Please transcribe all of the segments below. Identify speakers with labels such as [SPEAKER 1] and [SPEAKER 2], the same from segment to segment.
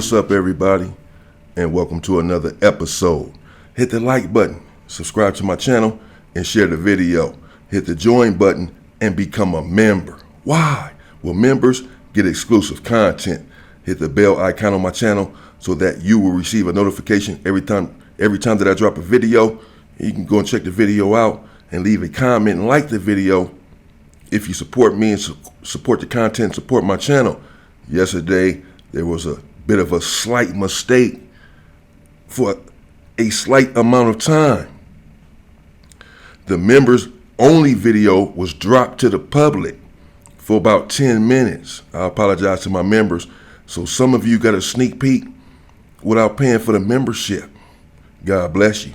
[SPEAKER 1] what's up, everybody, and welcome to another episode. Hit the like button, subscribe to my channel, and share the video. Hit the join button and become a member. Why? Well, members get exclusive content. Hit the bell icon on my channel so that you will receive a notification every time that I drop a video. You can go and check the video out and leave a comment and like the video if you support me and support the content, support my channel. Yesterday, there was a bit of a slight mistake for a slight amount of time. The members only video was dropped to the public for about 10 minutes. I apologize to my members. So some of you got a sneak peek without paying for the membership. God bless you.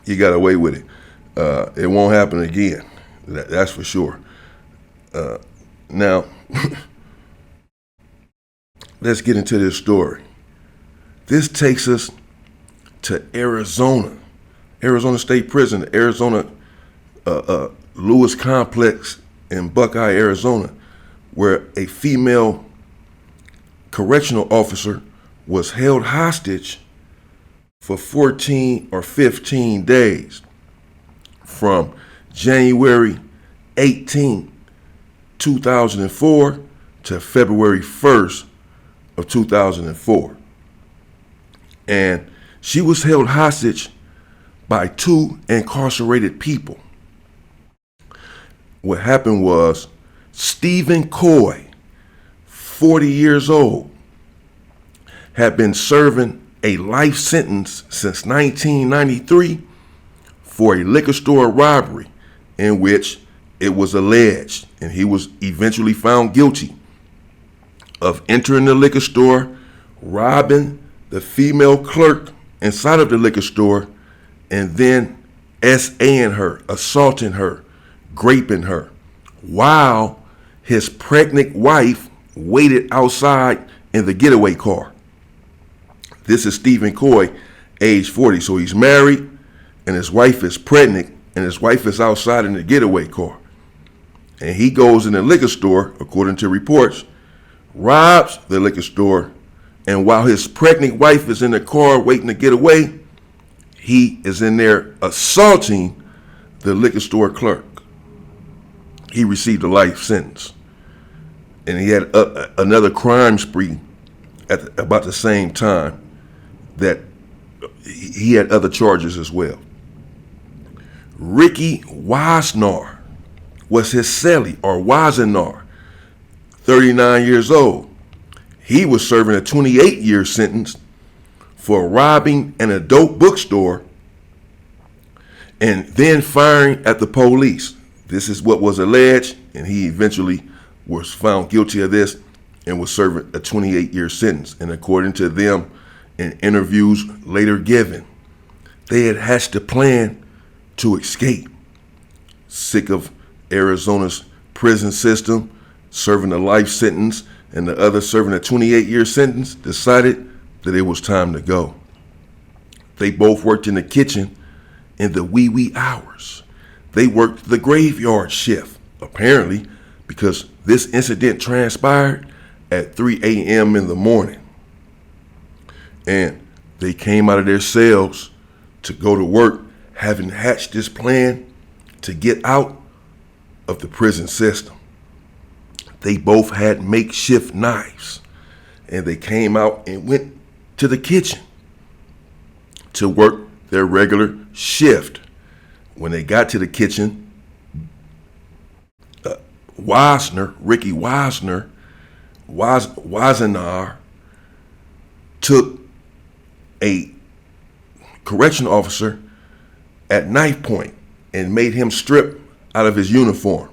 [SPEAKER 1] You got away with it. It won't happen again. That's for sure. Now, let's get into this story. This takes us to Arizona State Prison, the Arizona Lewis Complex in Buckeye, Arizona, where a female correctional officer was held hostage for 14 or 15 days from January 18, 2004 to February 1st of 2004. And she was held hostage by two incarcerated people. What happened was Stephen Coy, 40 years old, had been serving a life sentence since 1993 for a liquor store robbery in which it was alleged, and he was eventually found guilty of entering the liquor store, robbing the female clerk inside of the liquor store, and then SAing her, assaulting her, raping her, while his pregnant wife waited outside in the getaway car. This is Stephen Coy, age 40. So he's married, and his wife is pregnant, and his wife is outside in the getaway car. And he goes in the liquor store, according to reports, robs the liquor store, and while his pregnant wife is in the car waiting to get away, he is in there assaulting the liquor store clerk. He received a life sentence. And he had another crime spree at about the same time that he had other charges as well. Ricky Wasnar was his cellie, or Wazenar, 39 years old. He was serving a 28-year sentence for robbing an adult bookstore and then firing at the police. This is what was alleged, and he eventually was found guilty of this and was serving a 28-year sentence. And according to them, in interviews later given, they had hatched a plan to escape. Sick of Arizona's prison system, serving a life sentence, and the other serving a 28-year sentence, decided that it was time to go. They both worked in the kitchen in the wee hours. They worked the graveyard shift, apparently, because this incident transpired at 3 a.m. in the morning. And they came out of their cells to go to work, having hatched this plan to get out of the prison system. They both had makeshift knives, and they came out and went to the kitchen to work their regular shift. When they got to the kitchen, Ricky Wazenar took a correctional officer at knife point and made him strip out of his uniform.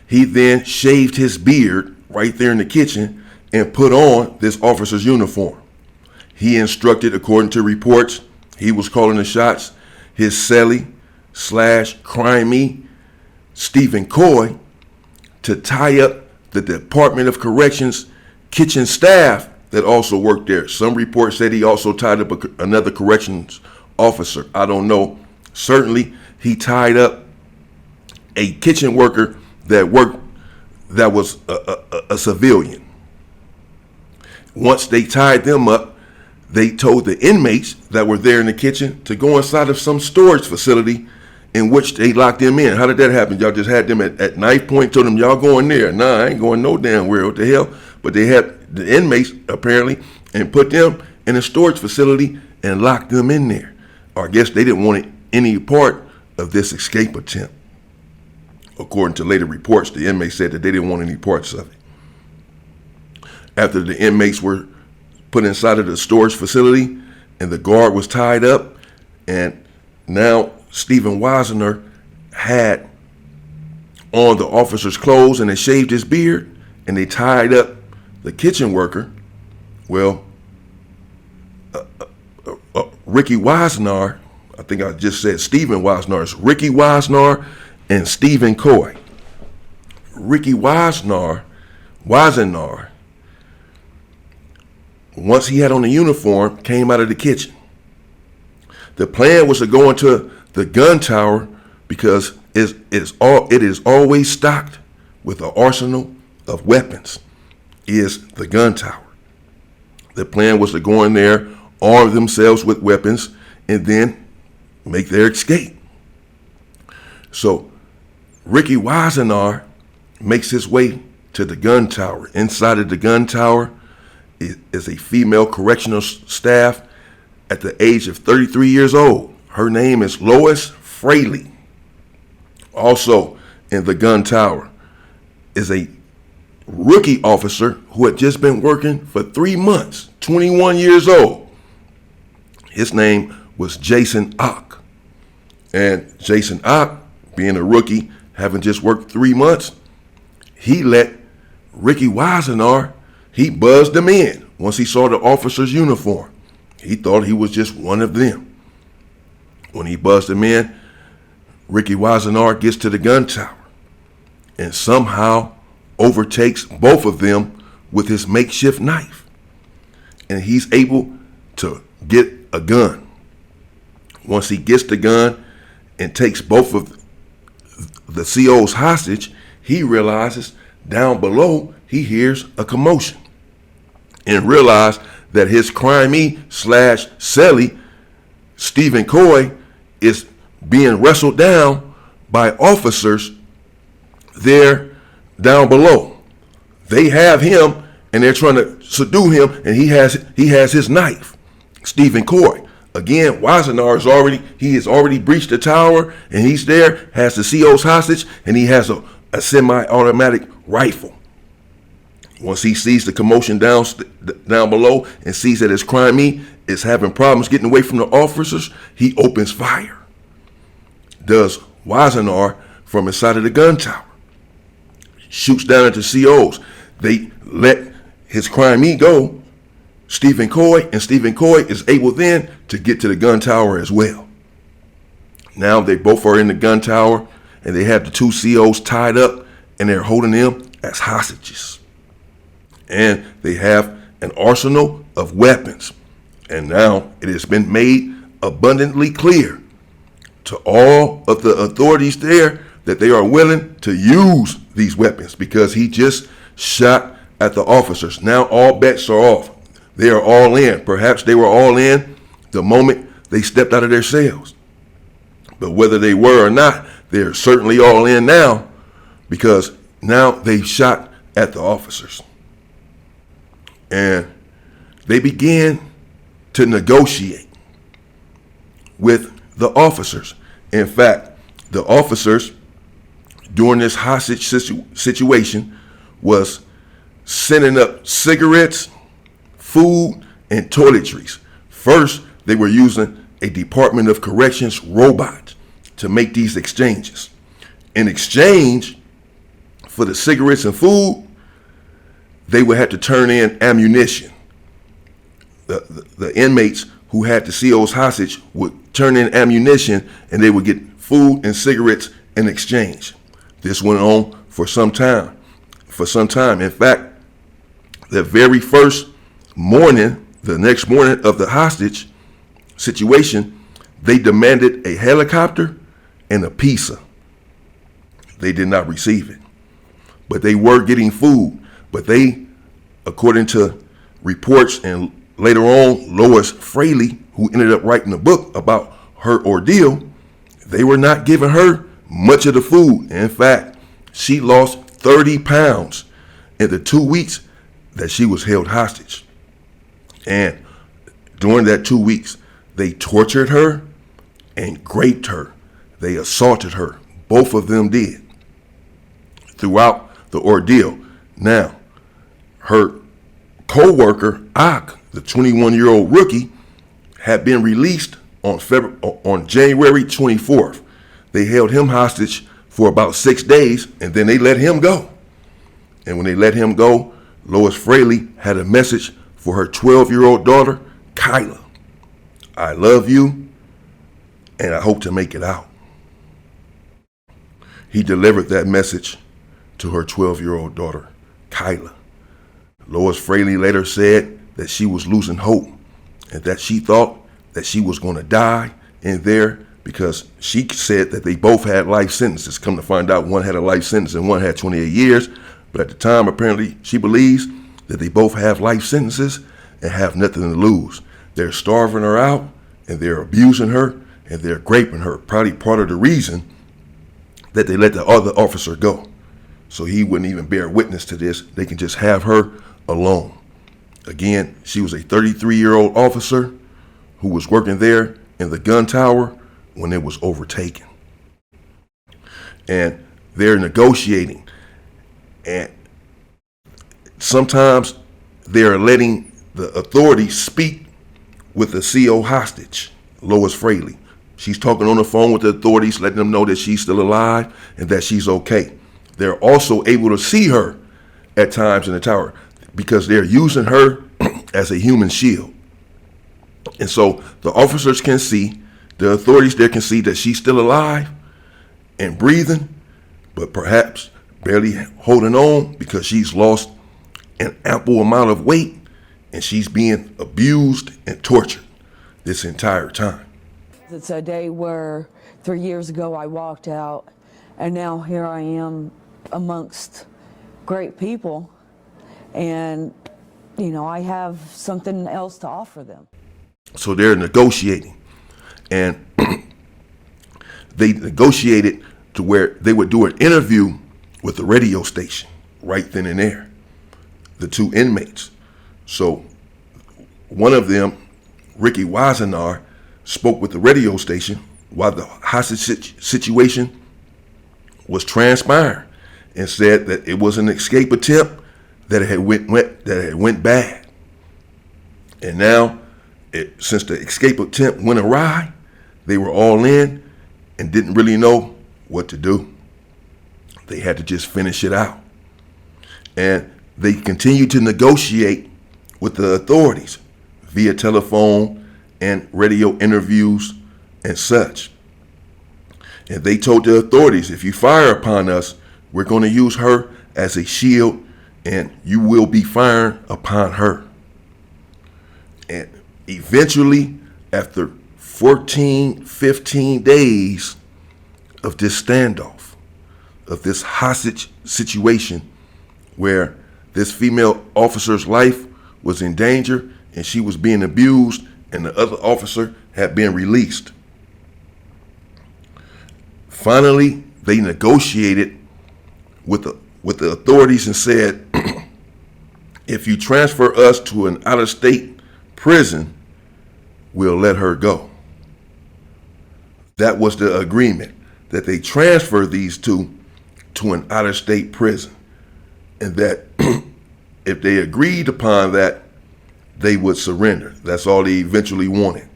[SPEAKER 1] He then shaved his beard right there in the kitchen and put on this officer's uniform. He instructed, according to reports, he was calling the shots, his cellie / crimey Stephen Coy to tie up the Department of Corrections kitchen staff that also worked there. Some reports said he also tied up another corrections officer. I don't know. Certainly, he tied up a kitchen worker that was a civilian. Once they tied them up, they told the inmates that were there in the kitchen to go inside of some storage facility in which they locked them in. How did that happen? Y'all just had them at knife point, told them, y'all going there. Nah, I ain't going no damn where. What the hell? But they had the inmates, apparently, and put them in a storage facility and locked them in there. Or I guess they didn't want any part of this escape attempt. According to later reports, the inmates said that they didn't want any parts of it. After the inmates were put inside of the storage facility and the guard was tied up, and now Stephen Weisener had on the officer's clothes and they shaved his beard and they tied up the kitchen worker. Well, Ricky Weisener, I think I just said Stephen Weisener, it's Ricky Weisener and Stephen Coy. Ricky Weisener, once he had on the uniform, came out of the kitchen. The plan was to go into the gun tower because it is always stocked with an arsenal of weapons, is the gun tower. The plan was to go in there, arm themselves with weapons, and then make their escape. So Ricky Weisener makes his way to the gun tower. Inside of the gun tower is a female correctional staff at the age of 33 years old. Her name is Lois Fraley. Also in the gun tower is a rookie officer who had just been working for 3 months, 21 years old. His name was Jason Ock. And Jason Ock, being a rookie, having just worked 3 months, he let Ricky Weisener, he buzzed him in once he saw the officer's uniform. He thought he was just one of them. When he buzzed him in, Ricky Weisener gets to the gun tower and somehow overtakes both of them with his makeshift knife. And he's able to get a gun. Once he gets the gun and takes both of the COs hostage, he realizes down below he hears a commotion and realized that his crimey/celly, Stephen Coy, is being wrestled down by officers there down below. They have him and they're trying to subdue him, and he has his knife. Stephen Coy. Again, Weisener has already breached the tower, and he's there, has the CO's hostage, and he has a semi-automatic rifle. Once he sees the commotion down below and sees that his crimey is having problems getting away from the officers, he opens fire. Does Weisener from inside of the gun tower. Shoots down at the COs. They let his crimey go, Stephen Coy, and Stephen Coy is able then to get to the gun tower as well. Now they both are in the gun tower, and they have the two COs tied up, and they're holding them as hostages. And they have an arsenal of weapons. And now it has been made abundantly clear to all of the authorities there that they are willing to use these weapons because he just shot at the officers. Now all bets are off. They are all in. Perhaps they were all in the moment they stepped out of their cells. But whether they were or not, they're certainly all in now because now they've shot at the officers. And they began to negotiate with the officers. In fact, the officers during this hostage situation was sending up cigarettes, food, and toiletries. First, they were using a Department of Corrections robot to make these exchanges. In exchange for the cigarettes and food, they would have to turn in ammunition. The inmates who had the COs hostage would turn in ammunition, and they would get food and cigarettes in exchange. This went on for some time. In fact, the very first morning, the next morning of the hostage situation, they demanded a helicopter and a pizza. They did not receive it, but they were getting food. But they, according to reports, and later on, Lois Fraley, who ended up writing a book about her ordeal, they were not giving her much of the food. In fact, she lost 30 pounds in the 2 weeks that she was held hostage. And during that 2 weeks, they tortured her and raped her. They assaulted her. Both of them did throughout the ordeal. Now, her co-worker, Ak, the 21-year-old rookie, had been released on January 24th. They held him hostage for about 6 days, and then they let him go. And when they let him go, Lois Fraley had a message for her 12-year-old daughter, Kyla. I love you, and I hope to make it out. He delivered that message to her 12-year-old daughter, Kyla. Lois Fraley later said that she was losing hope and that she thought that she was going to die in there, because she said that they both had life sentences. Come to find out, one had a life sentence and one had 28 years. But at the time, apparently, she believes that they both have life sentences and have nothing to lose. They're starving her out, and they're abusing her, and they're raping her. Probably part of the reason that they let the other officer go, so he wouldn't even bear witness to this. They can just have her alone. Again, she was a 33-year-old officer who was working there in the gun tower when it was overtaken. And they're negotiating. And sometimes they're letting the authorities speak with the CO hostage, Lois Fraley. She's talking on the phone with the authorities, letting them know that she's still alive and that she's okay. They're also able to see her at times in the tower because they're using her as a human shield. And so the officers can see, the authorities there can see that she's still alive and breathing, but perhaps barely holding on because she's lost an ample amount of weight and she's being abused and tortured this entire time.
[SPEAKER 2] It's a day where 3 years ago I walked out, and now here I am amongst great people, and I have something else to offer them. So
[SPEAKER 1] they're negotiating, and they negotiated to where they would do an interview with the radio station right then and there, the two inmates. So one of them, Ricky Wisenar, spoke with the radio station while the hostage situation was transpiring and said that it was an escape attempt, that it had went bad. And now, since the escape attempt went awry, they were all in and didn't really know what to do. They had to just finish it out. And they continued to negotiate with the authorities via telephone and radio interviews and such. And they told the authorities, if you fire upon us, we're going to use her as a shield and you will be firing upon her. And eventually, after 15 days of this standoff, of this hostage situation where this female officer's life was in danger and she was being abused and the other officer had been released. Finally, they negotiated with the authorities and said, if you transfer us to an out-of-state prison, we'll let her go. That was the agreement, that they transfer these two to an out-of-state prison, and that if they agreed upon that, they would surrender. That's all they eventually wanted.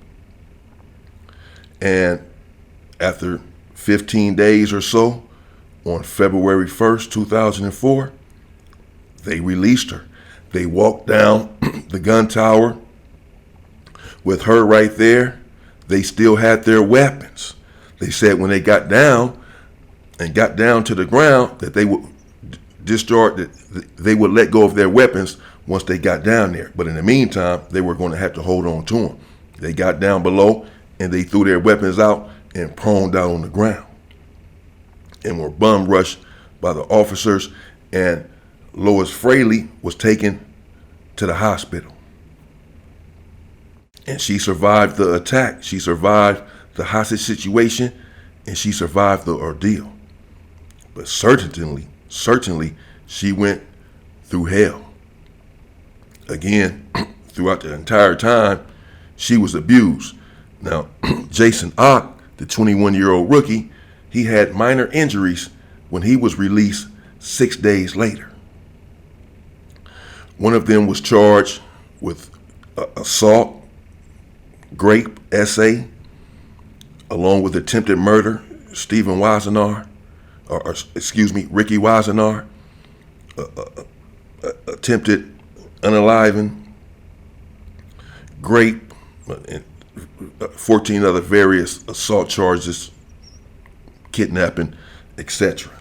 [SPEAKER 1] And after 15 days or so, on February 1st, 2004, they released her. They walked down the gun tower with her right there. They still had their weapons. They said when they got down to the ground that they would discharge, that they would let go of their weapons once they got down there. But in the meantime, they were going to have to hold on to them. They got down below and they threw their weapons out and proned out on the ground and were bum rushed by the officers, and Lois Fraley was taken to the hospital. And she survived the attack. She survived the hostage situation, and she survived the ordeal. But certainly, she went through hell. Again, throughout the entire time, she was abused. Now, Jason Ock, the 21-year-old rookie, he had minor injuries when he was released 6 days later. One of them was charged with assault, rape, essay, along with attempted murder. Ricky Wisenar, attempted unaliving, rape, and 14 other various assault charges, kidnapping, etc.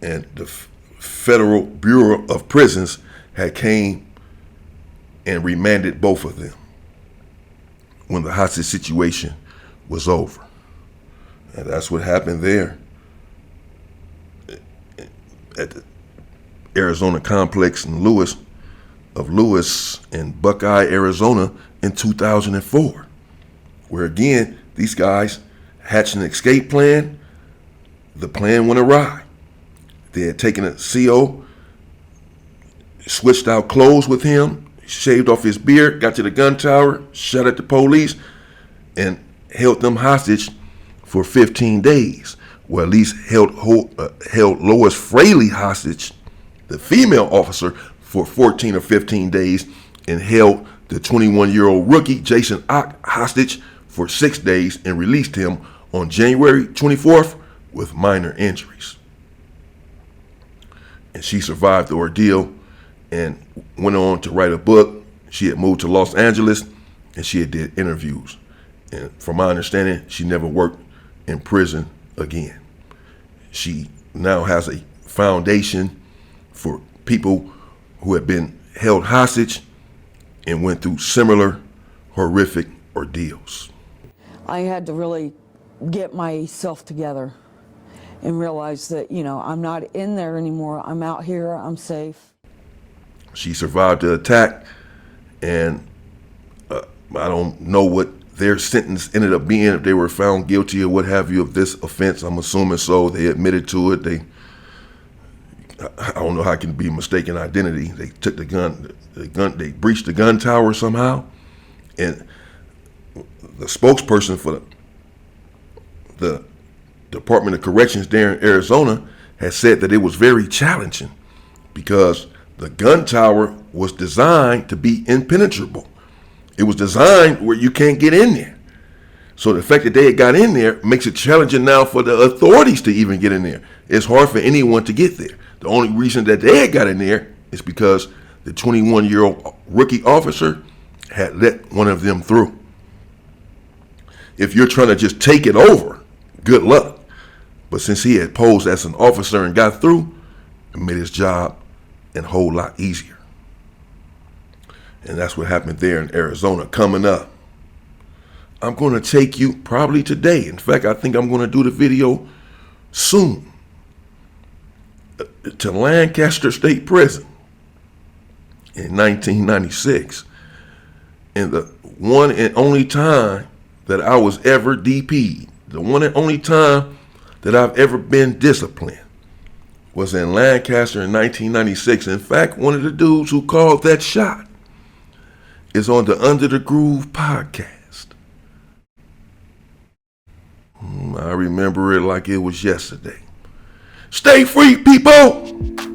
[SPEAKER 1] And the Federal Bureau of Prisons had came and remanded both of them when the hostage situation was over. And that's what happened there at the Arizona complex in Lewis in Buckeye, Arizona in 2004, where again, these guys hatched an escape plan. The plan went awry. They had taken a CO, switched out clothes with him, shaved off his beard, got to the gun tower, shot at the police, and held them hostage for 15 days. Well, at least held Lois Fraley hostage, the female officer, for 14 or 15 days, and held the 21-year-old rookie, Jason Ock, hostage for 6 days and released him on January 24th with minor injuries. And she survived the ordeal and went on to write a book. She had moved to Los Angeles and she had did interviews. And from my understanding, she never worked in prison again. She now has a foundation for people who have been held hostage and went through similar horrific ordeals.
[SPEAKER 2] I had to really get myself together and realize that, I'm not in there anymore. I'm out here, I'm safe.
[SPEAKER 1] She survived the attack, and I don't know what their sentence ended up being, if they were found guilty or what have you of this offense. I'm assuming so. They admitted to it. I don't know how it can be mistaken identity. They took the gun, they breached the gun tower somehow. And the spokesperson for the Department of Corrections there in Arizona has said that it was very challenging because the gun tower was designed to be impenetrable. It was designed where you can't get in there. So the fact that they had got in there makes it challenging now for the authorities to even get in there. It's hard for anyone to get there. The only reason that they had got in there is because the 21-year-old rookie officer had let one of them through. If you're trying to just take it over, good luck. But since he had posed as an officer and got through, it made his job a whole lot easier. And that's what happened there in Arizona. Coming up, I'm going to take you probably today. In fact, I think I'm going to do the video soon to Lancaster State Prison in 1996. And the one and only time that I was ever DP'd, the one and only time that I've ever been disciplined was in Lancaster in 1996. In fact, one of the dudes who called that shot is on the Under the Groove podcast. I remember it like it was yesterday. Stay free, people!